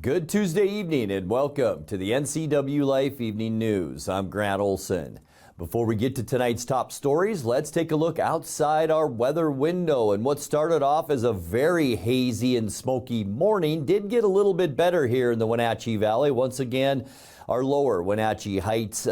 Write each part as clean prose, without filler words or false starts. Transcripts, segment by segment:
Good Tuesday evening and welcome to the NCWLIFE Evening News. I'm Grant Olson. Before we get to tonight's top stories, let's take a look outside our weather window. And what started off as a very hazy and smoky morning did get a little bit better here in the Wenatchee Valley. Once again, our lower Wenatchee Heights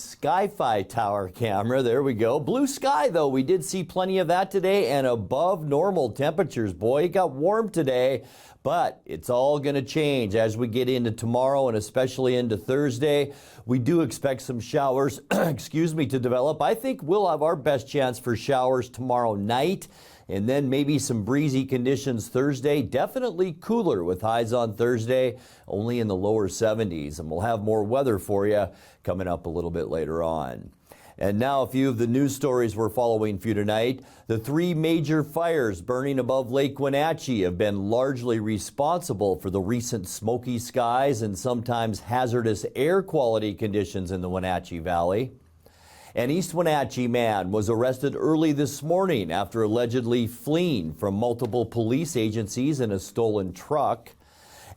Sky-Fi tower camera. There we go. Blue sky, though. We did see plenty of that today and above normal temperatures. Boy, it got warm today, but it's all going to change as we get into tomorrow and especially into Thursday. We do expect some showers, to develop. I think we'll have our best chance for showers tomorrow night. And then maybe some breezy conditions Thursday. Definitely cooler with highs on Thursday, only in the lower 70s. And we'll have more weather for you coming up a little bit later on. And now a few of the news stories we're following for you tonight. The three major fires burning above Lake Wenatchee have been largely responsible for the recent smoky skies and sometimes hazardous air quality conditions in the Wenatchee Valley. An East Wenatchee man was arrested early this morning after allegedly fleeing from multiple police agencies in a stolen truck.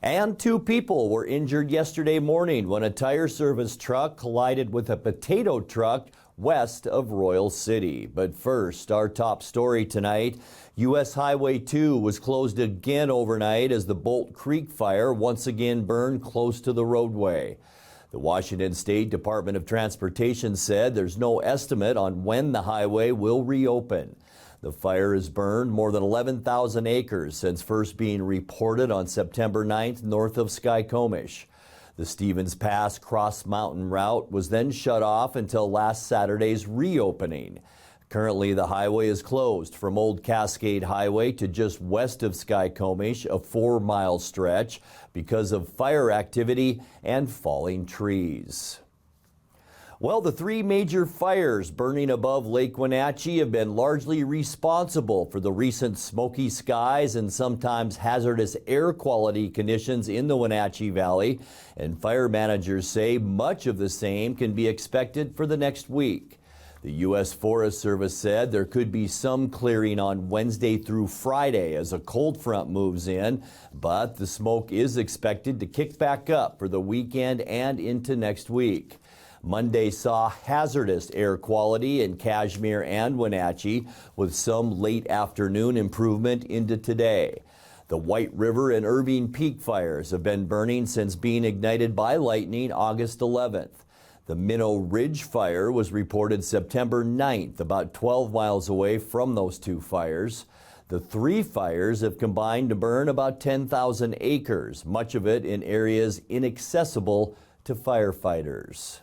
And two people were injured yesterday morning when a tire service truck collided with a potato truck west of Royal City. But first, our top story tonight. U.S. Highway 2 was closed again overnight as the Bolt Creek fire once again burned close to the roadway. The Washington State Department of Transportation said there's no estimate on when the highway will reopen. The fire has burned more than 11,000 acres since first being reported on September 9th north of Skycomish. The Stevens Pass Cross Mountain route was then shut off until last Saturday's reopening. Currently, the highway is closed from Old Cascade Highway to just west of Skycomish, a 4-mile stretch, because of fire activity and falling trees. Well, the three major fires burning above Lake Wenatchee have been largely responsible for the recent smoky skies and sometimes hazardous air quality conditions in the Wenatchee Valley. And fire managers say much of the same can be expected for the next week. The U.S. Forest Service said there could be some clearing on Wednesday through Friday as a cold front moves in, but the smoke is expected to kick back up for the weekend and into next week. Monday saw hazardous air quality in Cashmere and Wenatchee, with some late afternoon improvement into today. The White River and Irving Peak fires have been burning since being ignited by lightning August 11th. The Minnow Ridge fire was reported September 9th, about 12 miles away from those two fires. The three fires have combined to burn about 10,000 acres, much of it in areas inaccessible to firefighters.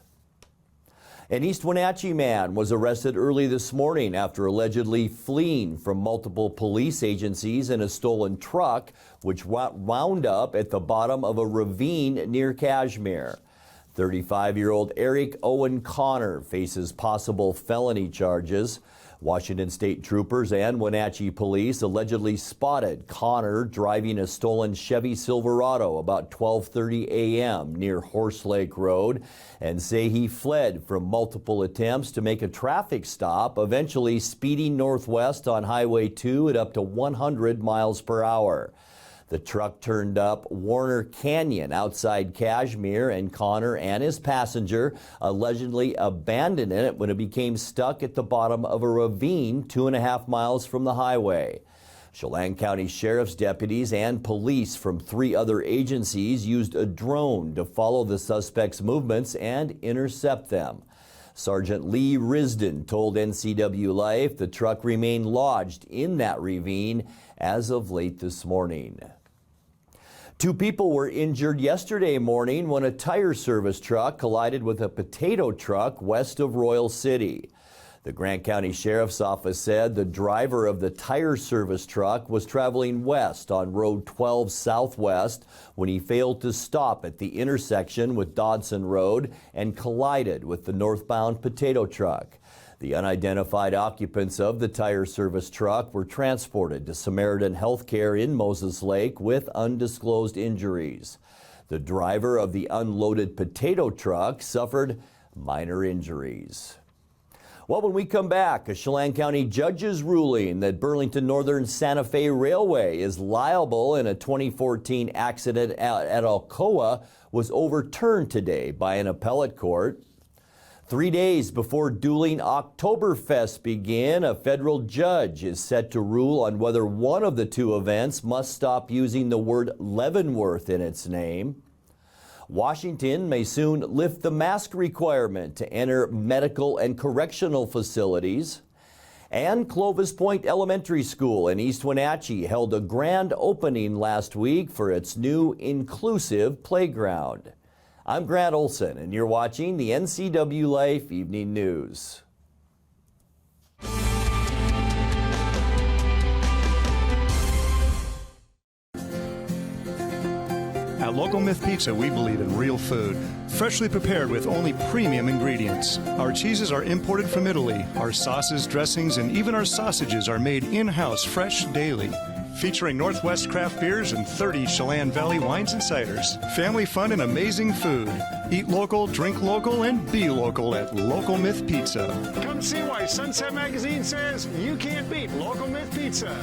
An East Wenatchee man was arrested early this morning after allegedly fleeing from multiple police agencies in a stolen truck, which wound up at the bottom of a ravine near Cashmere. 35-year-old Eric Owen Connor faces possible felony charges. Washington State troopers and Wenatchee police allegedly spotted Connor driving a stolen Chevy Silverado about 12:30 a.m. near Horse Lake Road and say he fled from multiple attempts to make a traffic stop, eventually speeding northwest on Highway 2 at up to 100 miles per hour. The truck turned up Warner Canyon outside Cashmere, and Connor and his passenger allegedly abandoned it when it became stuck at the bottom of a ravine 2.5 miles from the highway. Chelan County Sheriff's deputies and police from 3 other agencies used a drone to follow the suspect's movements and intercept them. Sergeant Lee Risden told NCWLIFE the truck remained lodged in that ravine as of late this morning. 2 people were injured yesterday morning when a tire service truck collided with a potato truck west of Royal City. The Grant County Sheriff's Office said the driver of the tire service truck was traveling west on Road 12 Southwest when he failed to stop at the intersection with Dodson Road and collided with the northbound potato truck. The unidentified occupants of the tire service truck were transported to Samaritan Healthcare in Moses Lake with undisclosed injuries. The driver of the unloaded potato truck suffered minor injuries. Well, when we come back, a Chelan County judge's ruling that Burlington Northern Santa Fe Railway is liable in a 2014 accident at Alcoa was overturned today by an appellate court. 3 days before dueling Oktoberfest begin, a federal judge is set to rule on whether one of the two events must stop using the word Leavenworth in its name. Washington may soon lift the mask requirement to enter medical and correctional facilities. And Clovis Point Elementary School in East Wenatchee held a grand opening last week for its new inclusive playground. I'm Grant Olson, and you're watching the NCWLIFE Evening News. At Local Myth Pizza, we believe in real food, freshly prepared with only premium ingredients. Our cheeses are imported from Italy. Our sauces, dressings, and even our sausages are made in-house fresh daily. Featuring Northwest craft beers and 30 Chelan Valley wines and ciders. Family fun and amazing food. Eat local, drink local, and be local at Local Myth Pizza. Come see why Sunset Magazine says you can't beat Local Myth Pizza.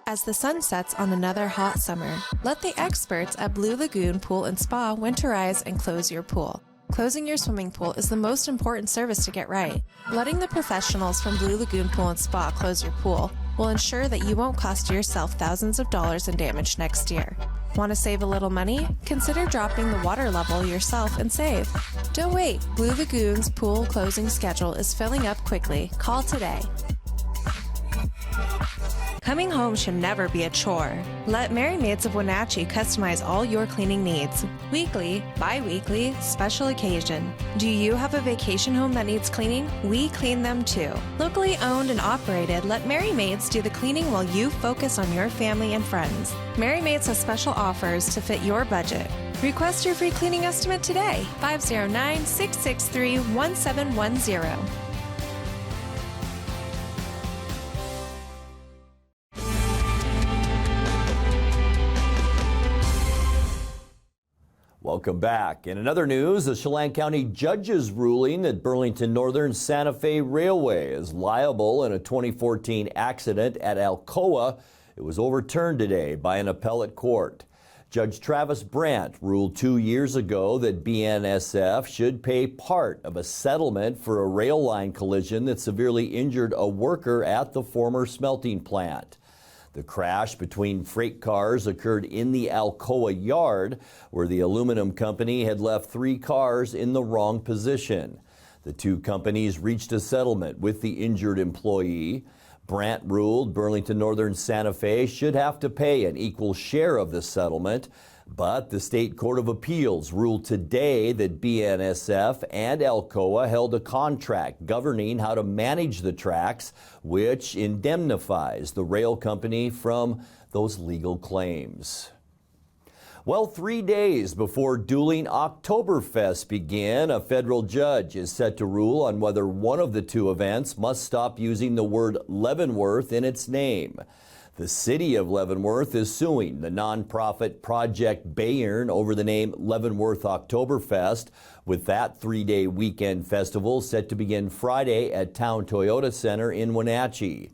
As the sun sets on another hot summer, let the experts at Blue Lagoon Pool and Spa winterize and close your pool. Closing your swimming pool is the most important service to get right. Letting the professionals from Blue Lagoon Pool and Spa close your pool will ensure that you won't cost yourself thousands of dollars in damage next year. Want to save a little money? Consider dropping the water level yourself and save. Don't wait. Blue Lagoon's pool closing schedule is filling up quickly. Call today. Coming home should never be a chore. Let Merry Maids of Wenatchee customize all your cleaning needs. Weekly, bi-weekly, special occasion. Do you have a vacation home that needs cleaning? We clean them too. Locally owned and operated, let Merry Maids do the cleaning while you focus on your family and friends. Merry Maids has special offers to fit your budget. Request your free cleaning estimate today. 509-663-1710. Welcome back. In another news, the Chelan County judge's ruling that Burlington Northern Santa Fe Railway is liable in a 2014 accident at Alcoa. It was overturned today by an appellate court. Judge Travis Brandt ruled 2 years ago that BNSF should pay part of a settlement for a rail line collision that severely injured a worker at the former smelting plant. The crash between freight cars occurred in the Alcoa yard, where the aluminum company had left 3 cars in the wrong position. The two companies reached a settlement with the injured employee. Brandt ruled Burlington Northern Santa Fe should have to pay an equal share of the settlement, but the State Court of Appeals ruled today that BNSF and Alcoa held a contract governing how to manage the tracks, which indemnifies the rail company from those legal claims. Well, 3 days before dueling Oktoberfest begin, a federal judge is set to rule on whether one of the two events must stop using the word Leavenworth in its name. The city of Leavenworth is suing the nonprofit Project Bayern over the name Leavenworth Oktoberfest, with that 3-day weekend festival set to begin Friday at Town Toyota Center in Wenatchee.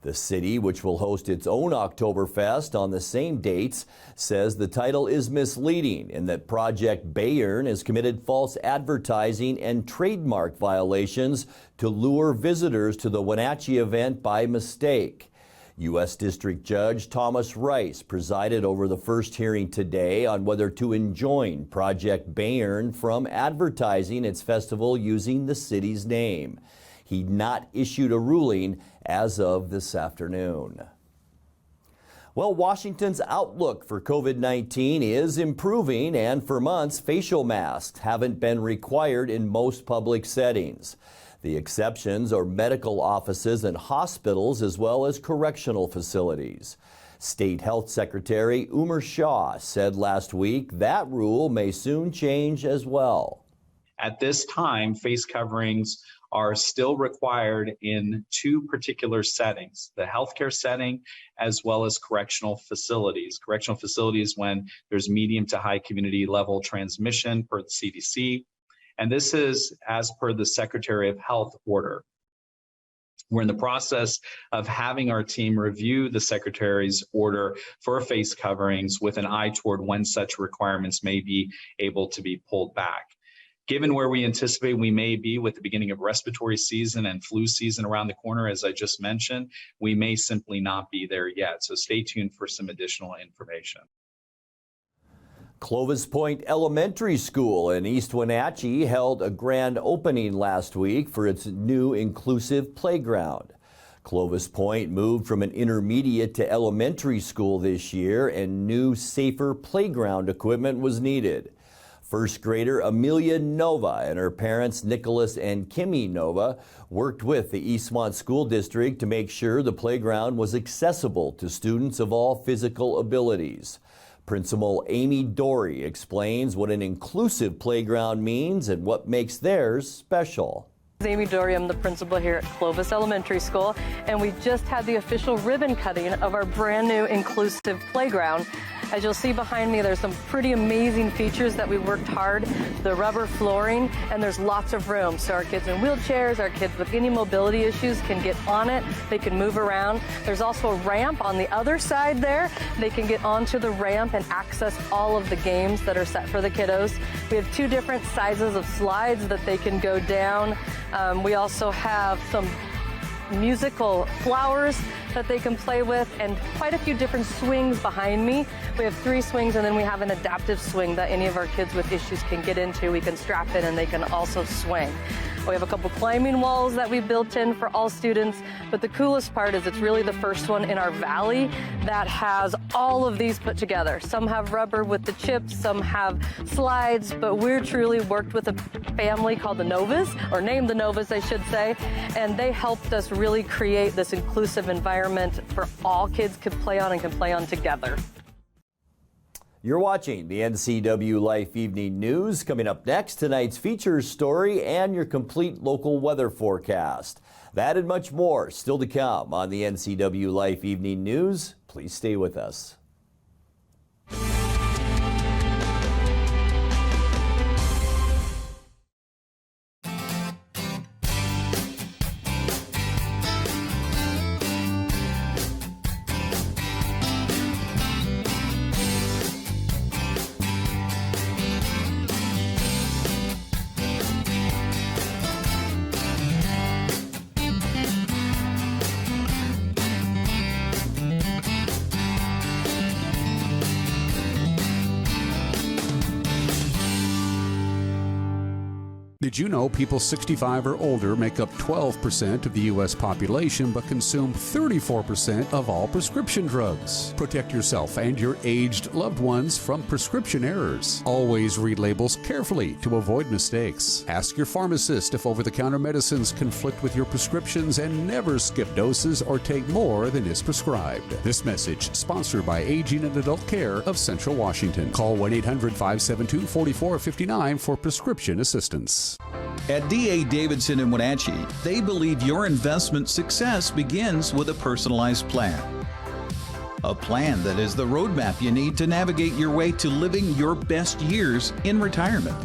The city, which will host its own Oktoberfest on the same dates, says the title is misleading and that Project Bayern has committed false advertising and trademark violations to lure visitors to the Wenatchee event by mistake. U.S. District Judge Thomas Rice presided over the first hearing today on whether to enjoin Project Bayern from advertising its festival using the city's name. He'd not issued a ruling as of this afternoon. Well, Washington's outlook for COVID-19 is improving, and for months, facial masks haven't been required in most public settings. The exceptions are medical offices and hospitals, as well as correctional facilities. State Health Secretary Umer Shah said last week that rule may soon change as well. At this time, face coverings are still required in 2 particular settings, the healthcare setting as well as correctional facilities. Correctional facilities when there's medium to high community level transmission per the CDC, And this is as per the Secretary of Health order. We're in the process of having our team review the Secretary's order for face coverings with an eye toward when such requirements may be able to be pulled back. Given where we anticipate we may be with the beginning of respiratory season and flu season around the corner, as I just mentioned, we may simply not be there yet. So stay tuned for some additional information. Clovis Point Elementary School in East Wenatchee held a grand opening last week for its new inclusive playground. Clovis Point moved from an intermediate to elementary school this year, and new, safer playground equipment was needed. First grader Amelia Nova and her parents Nicholas and Kimmy Nova worked with the Eastmont School District to make sure the playground was accessible to students of all physical abilities. Principal Amy Dory explains what an inclusive playground means and what makes theirs special. Amy Dory, I'm the principal here at Clovis Elementary School, and we just had the official ribbon cutting of our brand new inclusive playground. As you'll see behind me, there's some pretty amazing features that we worked hard. The rubber flooring, and there's lots of room. So our kids in wheelchairs, our kids with any mobility issues can get on it. They can move around. There's also a ramp on the other side there. They can get onto the ramp and access all of the games that are set for the kiddos. We have 2 different sizes of slides that they can go down. We also have some musical flowers that they can play with, and quite a few different swings behind me. We have 3 swings, and then we have an adaptive swing that any of our kids with issues can get into. We can strap in and they can also swing. We have a couple climbing walls that we built in for all students, but the coolest part is it's really the first one in our valley that has all of these put together. Some have rubber with the chips, some have slides, but we're truly worked with a family called the Novas, or named the Novas, I should say, and they helped us really create this inclusive environment for all kids could play on and can play on together. You're watching the NCWLIFE Evening News. Coming up next, tonight's features story and your complete local weather forecast. That and much more still to come on the NCWLIFE Evening News. Please stay with us. Did you know people 65 or older make up 12% of the U.S. population but consume 34% of all prescription drugs? Protect yourself and your aged loved ones from prescription errors. Always read labels carefully to avoid mistakes. Ask your pharmacist if over-the-counter medicines conflict with your prescriptions, and never skip doses or take more than is prescribed. This message sponsored by Aging and Adult Care of Central Washington. Call 1-800-572-4459 for prescription assistance. At D.A. Davidson in Wenatchee, they believe your investment success begins with a personalized plan. A plan that is the roadmap you need to navigate your way to living your best years in retirement.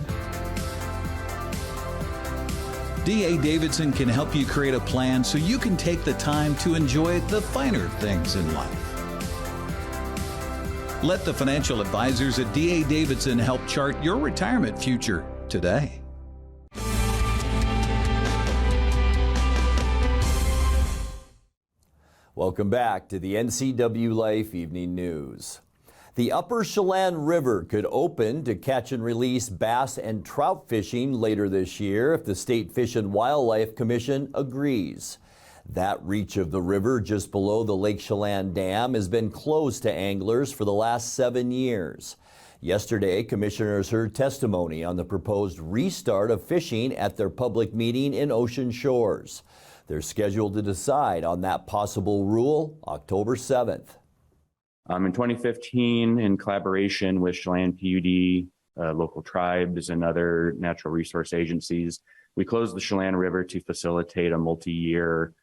D.A. Davidson can help you create a plan so you can take the time to enjoy the finer things in life. Let the financial advisors at D.A. Davidson help chart your retirement future today. Welcome back to the NCWLIFE Evening News. The Upper Chelan River could open to catch and release bass and trout fishing later this year if the State Fish and Wildlife Commission agrees. That reach of the river just below the Lake Chelan Dam has been closed to anglers for the last 7 years. Yesterday, commissioners heard testimony on the proposed restart of fishing at their public meeting in Ocean Shores. They're scheduled to decide on that possible rule October 7th. In 2015, in collaboration with Chelan PUD, local tribes, and other natural resource agencies, we closed the Chelan River to facilitate a multi-year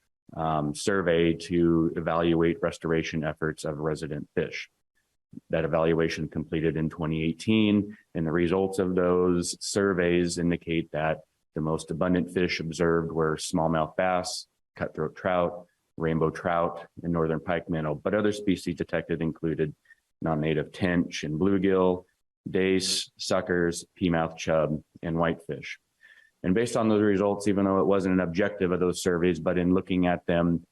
survey to evaluate restoration efforts of resident fish. that evaluation completed in 2018, and the results of those surveys indicate that the most abundant fish observed were smallmouth bass, cutthroat trout, rainbow trout, and northern pike minnow. But other species detected included non-native tench and bluegill, dace, suckers, peamouth chub, and whitefish. And based on those results, even though it wasn't an objective of those surveys, but in looking at them,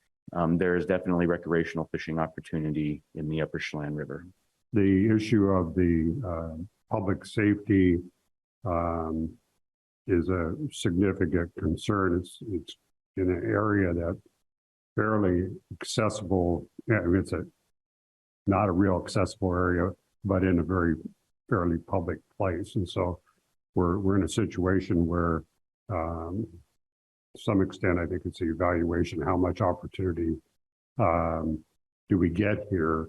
there is definitely recreational fishing opportunity in the Upper Chelan River. The issue of the public safety is a significant concern. It's in an area that fairly accessible. I mean, it's not a real accessible area, but in a very fairly public place. And so we're in a situation where, to some extent, I think it's the evaluation, how much opportunity do we get here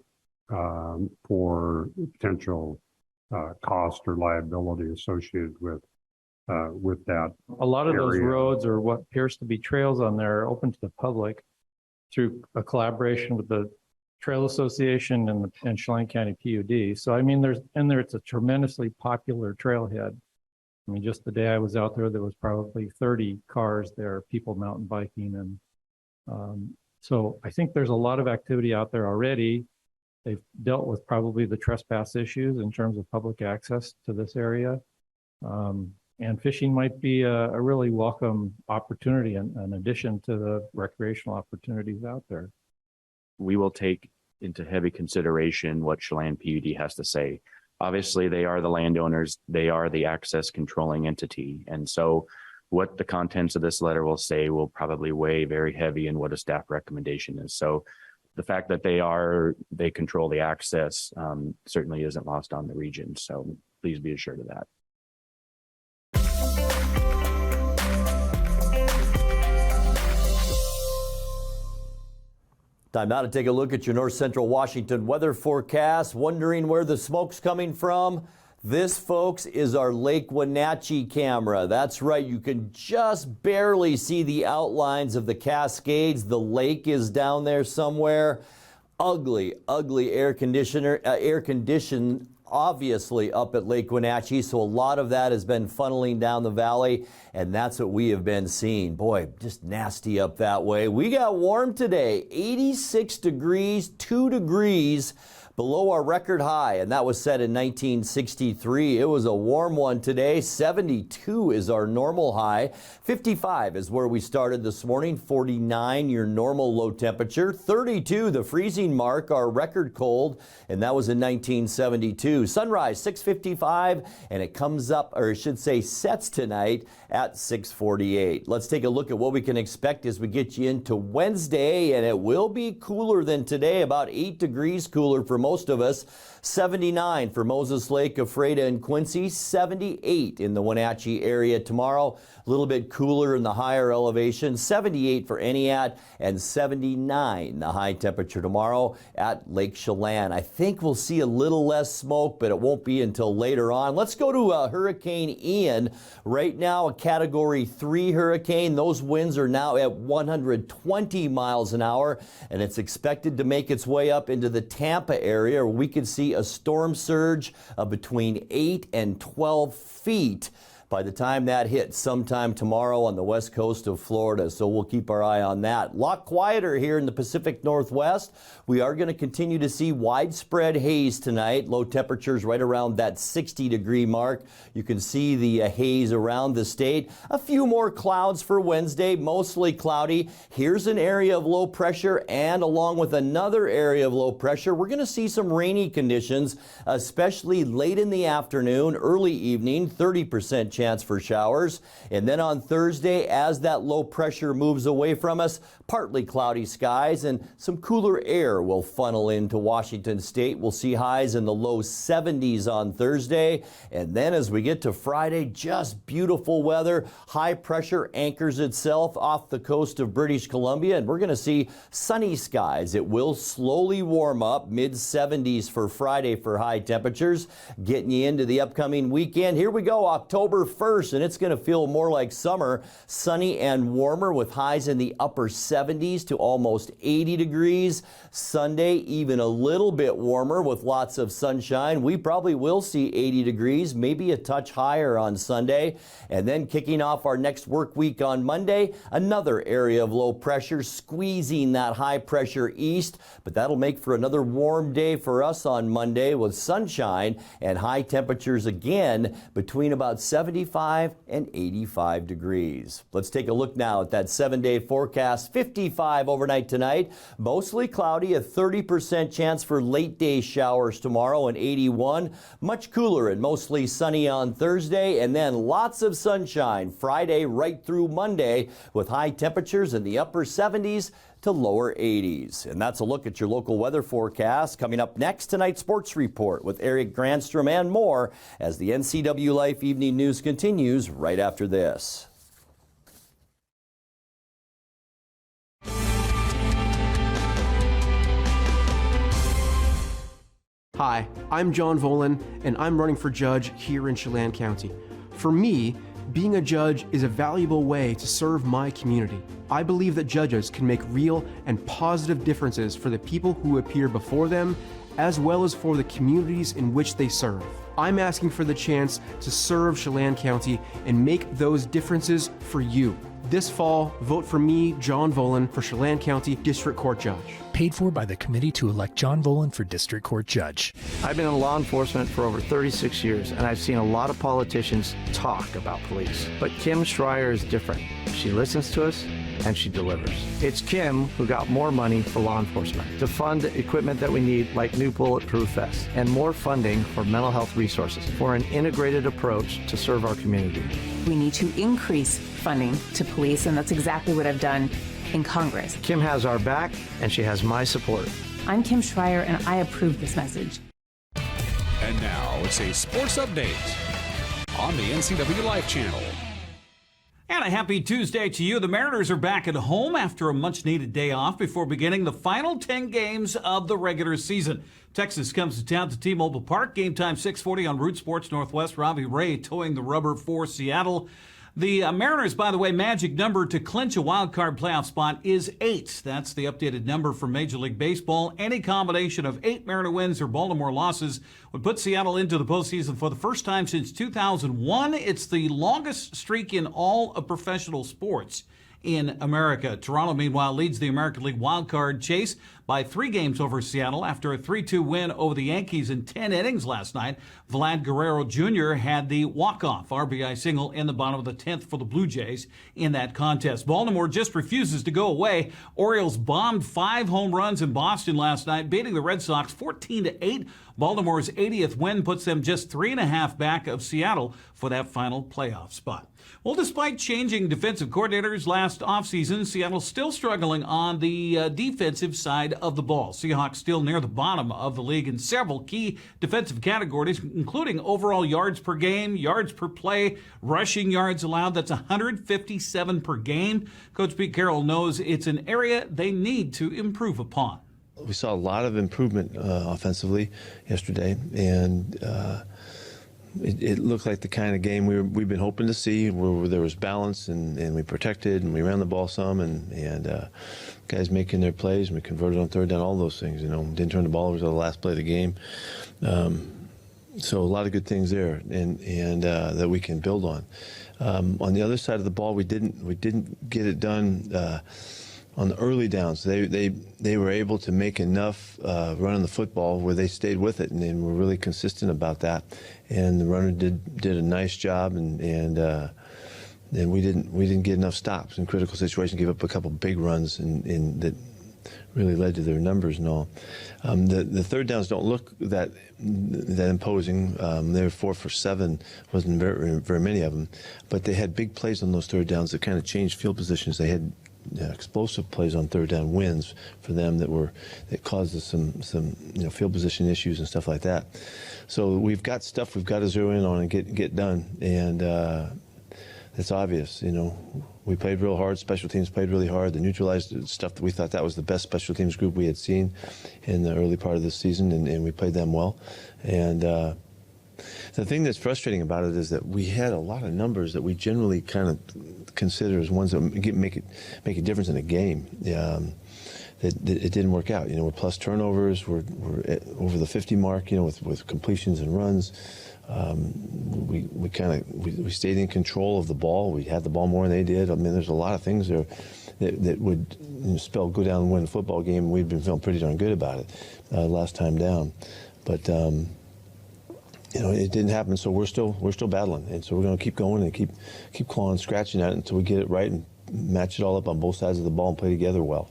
for potential cost or liability associated with that. A lot of area. those roads, or what appears to be trails on there, are open to the public through a collaboration with the Trail Association and Chelan County PUD. So I mean, it's a tremendously popular trailhead. I mean, just the day I was out there, there was probably 30 cars there, people mountain biking, and so I think there's a lot of activity out there already. They've dealt with probably the trespass issues in terms of public access to this area. And fishing might be a really welcome opportunity in addition to the recreational opportunities out there. We will take into heavy consideration what Chelan PUD has to say. Obviously, they are the landowners, they are the access controlling entity. And so what the contents of this letter will say will probably weigh very heavy in what a staff recommendation is. So the fact that they control the access certainly isn't lost on the region. So please be assured of that. Time now to take a look at your north central Washington weather forecast. Wondering where the smoke's coming from? This, folks, is our Lake Wenatchee camera. That's right, you can just barely see the outlines of the Cascades. The lake is down there somewhere. Ugly, ugly air condition, obviously up at Lake Wenatchee, so a lot of that has been funneling down the valley, and that's what we have been seeing. Boy, just nasty up that way. We got warm today, 86 degrees, 2 degrees below our record high, and that was set in 1963. It was a warm one today. 72 is our normal high. 55 is where we started this morning. 49, your normal low temperature. 32, the freezing mark, our record cold, and that was in 1972. Sunrise, 6:55, and it comes up, or I should say sets tonight at 6:48. Let's take a look at what we can expect as we get you into Wednesday, and it will be cooler than today, about 8 degrees cooler for most of us. 79 for Moses Lake, Ephrata, and Quincy. 78 in the Wenatchee area tomorrow. A little bit cooler in the higher elevation. 78 for Entiat, and 79 the high temperature tomorrow at Lake Chelan. I think we'll see a little less smoke, but it won't be until later on. Let's go to Hurricane Ian. Right now, a Category 3 hurricane. Those winds are now at 120 miles an hour, and it's expected to make its way up into the Tampa area, where we could see a storm surge of between 8 and 12 feet by the time that hits sometime tomorrow on the west coast of Florida. So we'll keep our eye on that. A lot quieter here in the Pacific Northwest. We are going to continue to see widespread haze tonight. Low temperatures right around that 60-degree mark. You can see the haze around the state. A few more clouds for Wednesday, mostly cloudy. Here's an area of low pressure, and along with another area of low pressure, we're going to see some rainy conditions, especially late in the afternoon, early evening, 30% chance for showers. And then on Thursday, as that low pressure moves away from us, partly cloudy skies and some cooler air will funnel into Washington State. We'll see highs in the low 70s on Thursday. And then as we get to Friday, just beautiful weather. High pressure anchors itself off the coast of British Columbia, and we're going to see sunny skies. It will slowly warm up, mid 70s for Friday for high temperatures. Getting you into the upcoming weekend. Here we go, October December 1st, and it's going to feel more like summer. Sunny and warmer with highs in the upper 70s to almost 80 degrees. Sunday, even a little bit warmer with lots of sunshine. We probably will see 80 degrees, maybe a touch higher on Sunday. And then kicking off our next work week on Monday, another area of low pressure squeezing that high pressure east, but that'll make for another warm day for us on Monday with sunshine and high temperatures again between about 75 and 85 degrees. Let's take a look now at that 7-day forecast. 55 overnight tonight, mostly cloudy, a 30% chance for late day showers tomorrow, and 81. Much cooler and mostly sunny on Thursday, and then lots of sunshine Friday right through Monday with high temperatures in the upper 70s to lower 80s. And that's a look at your local weather forecast. Coming up next, tonight's sports report with Eric Granstrom and more as the NCWLIFE Evening News continues right after this. Hi, I'm John Volan, and I'm running for judge here in Chelan County. For me, being a judge is a valuable way to serve my community. I believe that judges can make real and positive differences for the people who appear before them, as well as for the communities in which they serve. I'm asking for the chance to serve Chelan County and make those differences for you. This fall, vote for me, John Volan, for Chelan County District Court Judge. Paid for by the committee to elect John Volan for District Court Judge. I've been in law enforcement for over 36 years, and I've seen a lot of politicians talk about police. But Kim Schreier is different. She listens to us, and she delivers. It's Kim who got more money for law enforcement to fund equipment that we need, like new bulletproof vests, and more funding for mental health resources for an integrated approach to serve our community. We need to increase funding to police, and that's exactly what I've done in Congress. Kim has our back, and she has my support. I'm Kim Schreier, and I approve this message. And now it's a sports update on the NCWLIFE channel. And a happy Tuesday to you. The Mariners are back at home after a much-needed day off before beginning the final 10 games of the regular season. Texas comes to town to T-Mobile Park. Game time 6:40 on Root Sports Northwest. Robbie Ray towing the rubber for Seattle. The Mariners, by the way, magic number to clinch a wild card playoff spot is 8. That's the updated number for Major League Baseball. Any combination of 8 Mariner wins or Baltimore losses would put Seattle into the postseason for the first time since 2001. It's the longest streak in all of professional sports in America. Toronto, meanwhile, leads the American League wild card chase by 3 games over Seattle after a 3-2 win over the Yankees in 10 innings last night. Vlad Guerrero Jr. had the walk-off RBI single in the bottom of the 10th for the Blue Jays in that contest. Baltimore just refuses to go away. Orioles bombed 5 home runs in Boston last night, beating the Red Sox 14-8. Baltimore's 80th win puts them just 3.5 back of Seattle for that final playoff spot. Well, despite changing defensive coordinators last offseason, Seattle's still struggling on the defensive side of the ball. Seahawks still near the bottom of the league in several key defensive categories, including overall yards per game, yards per play, rushing yards allowed. That's 157 per game. Coach Pete Carroll knows it's an area they need to improve upon. We saw a lot of improvement offensively yesterday, and it looked like the kind of game we've been hoping to see, where there was balance and we protected and we ran the ball some, and guys making their plays, and we converted on third down, all those things. Didn't turn the ball over until the last play of the game. So a lot of good things there, and that we can build on. On the other side of the ball, we didn't get it done on the early downs. They were able to make enough running the football where they stayed with it, and were really consistent about that. And the runner did a nice job, and we didn't get enough stops in critical situations. Gave up a couple big runs in that really led to their numbers and all. The third downs don't look that imposing. They were 4 for 7, wasn't very many of them, but they had big plays on those third downs that kind of changed field positions. They had explosive plays on third down wins for them that caused us some field position issues and stuff like that. So we've got stuff we've got to zero in on and get done, and it's obvious. We played real hard. Special teams played really hard. They neutralized stuff that we thought that was the best special teams group we had seen in the early part of this season, and we played them well. And The thing that's frustrating about it is that we had a lot of numbers that we generally kind of consider as ones that make a difference in a game. That it didn't work out. We're plus turnovers, we're over the 50 mark, with completions and runs. We stayed in control of the ball. We had the ball more than they did. I mean, there's a lot of things there that would spell go down and win a football game. We've been feeling pretty darn good about it last time down, but it didn't happen. So we're still battling, and so we're going to keep going and keep clawing, scratching at it until we get it right and match it all up on both sides of the ball and play together well.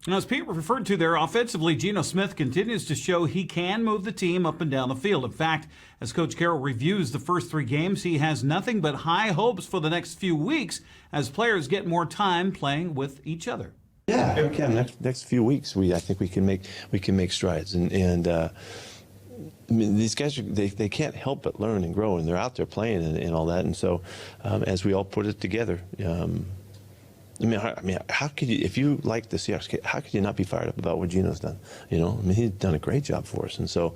Now, as Pete referred to there, offensively, Geno Smith continues to show he can move the team up and down the field. In fact, as Coach Carroll reviews the first 3 games, he has nothing but high hopes for the next few weeks as players get more time playing with each other. Yeah, we can. Next few weeks, I think we can make strides, and I mean, these guys they can't help but learn and grow, and they're out there playing and all that. And so, as we all put it together. How could you, if you like the Seahawks, how could you not be fired up about what Geno's done? He's done a great job for us, and so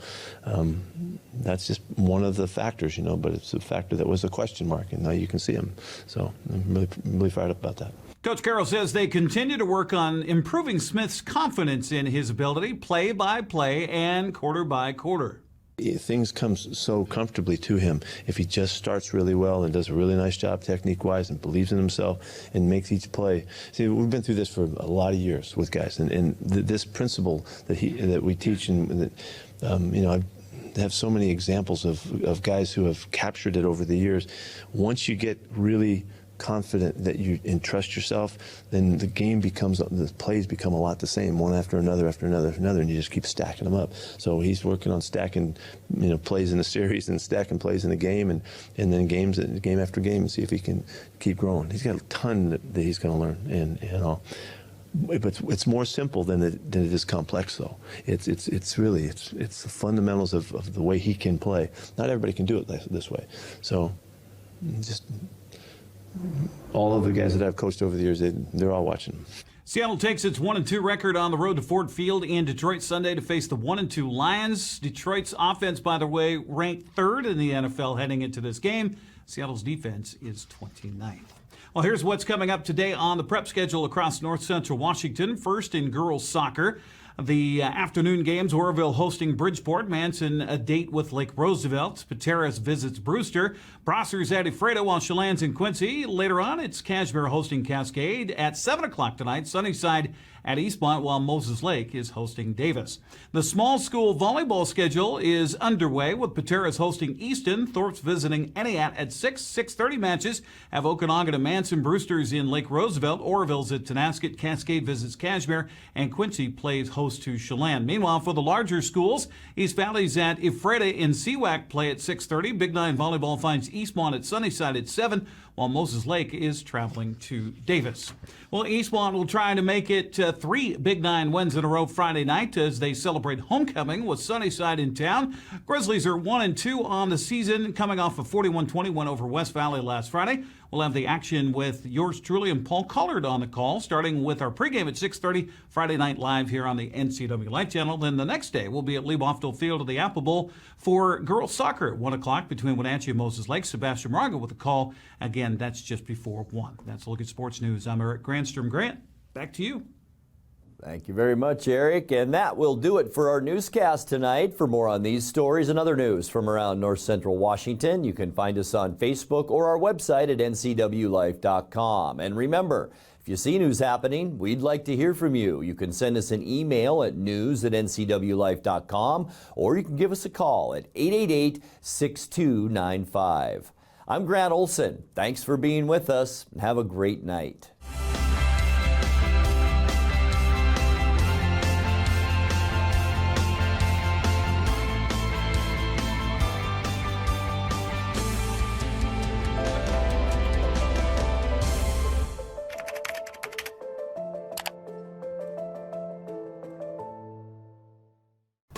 that's just one of the factors, but it's a factor that was a question mark, and now you can see him. So I'm really fired up about that. Coach Carroll says they continue to work on improving Smith's confidence in his ability, play by play and quarter by quarter. Things come so comfortably to him if he just starts really well and does a really nice job technique-wise and believes in himself and makes each play. See, we've been through this for a lot of years with guys, and this principle that we teach, and I have so many examples of guys who have captured it over the years. Once you get really confident that you entrust yourself, then the plays become a lot the same, one after another, and you just keep stacking them up. So he's working on stacking, plays in the series and stacking plays in the game, and then game after game, and see if he can keep growing. He's got a ton that he's going to learn, and all. But it's more simple than it is complex, though. It's the fundamentals of the way he can play. Not everybody can do it this way. So just. All of the guys that I've coached over the years, they're all watching them. Seattle takes its 1-2 record on the road to Ford Field in Detroit Sunday to face the 1-2 Lions. Detroit's offense, by the way, ranked 3rd in the NFL heading into this game. Seattle's defense is 29th. Well, here's what's coming up today on the prep schedule across north central Washington. First, in girls soccer, the afternoon games, Oroville hosting Bridgeport, Manson a date with Lake Roosevelt, Pateras visits Brewster, Brossers at Ephrata, while Chelan's in Quincy. Later on, it's Cashmere hosting Cascade at 7 o'clock tonight, Sunnyside at Eastmont, while Moses Lake is hosting Davis. The small school volleyball schedule is underway with Pateras hosting Easton, Thorpe's visiting Entiat at 6:30 matches have Okanagan and Manson, Brewster's in Lake Roosevelt, Oroville's at Tenasket, Cascade visits Cashmere, and Quincy plays host to Chelan. Meanwhile, for the larger schools, East Valley's at Ephrata in Seawack play at 6:30. Big Nine volleyball finds Eastmont at Sunnyside at 7, while Moses Lake is traveling to Davis. Well, Eastmont will try to make it 3 Big Nine wins in a row Friday night as they celebrate homecoming with Sunnyside in town. Grizzlies are 1-2 on the season, coming off a 41-20 win over West Valley last Friday. We'll have the action with yours truly and Paul Collard on the call, starting with our pregame at 6:30 Friday night live here on the NCWLIFE channel. Then the next day, we'll be at Lee Boftel Field at the Apple Bowl for girls soccer at 1 o'clock between Wenatchee and Moses Lake. Sebastian Moraga with a call. Again, that's just before 1. That's a look at sports news. I'm Eric Granstrom. Grant, back to you. Thank you very much, Eric. And that will do it for our newscast tonight. For more on these stories and other news from around north central Washington, you can find us on Facebook or our website at ncwlife.com. And remember, if you see news happening, we'd like to hear from you. You can send us an email at news@ncwlife.com, or you can give us a call at 888-6295. I'm Grant Olson. Thanks for being with us. Have a great night.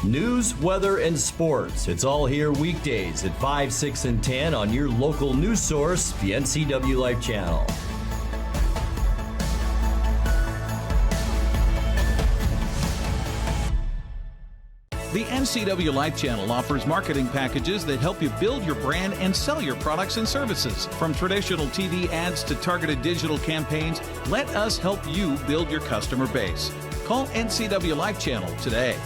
News, weather, and sports. It's all here weekdays at 5, 6, and 10 on your local news source, the NCWLIFE channel. The NCWLIFE channel offers marketing packages that help you build your brand and sell your products and services. From traditional TV ads to targeted digital campaigns, let us help you build your customer base. Call NCWLIFE channel today.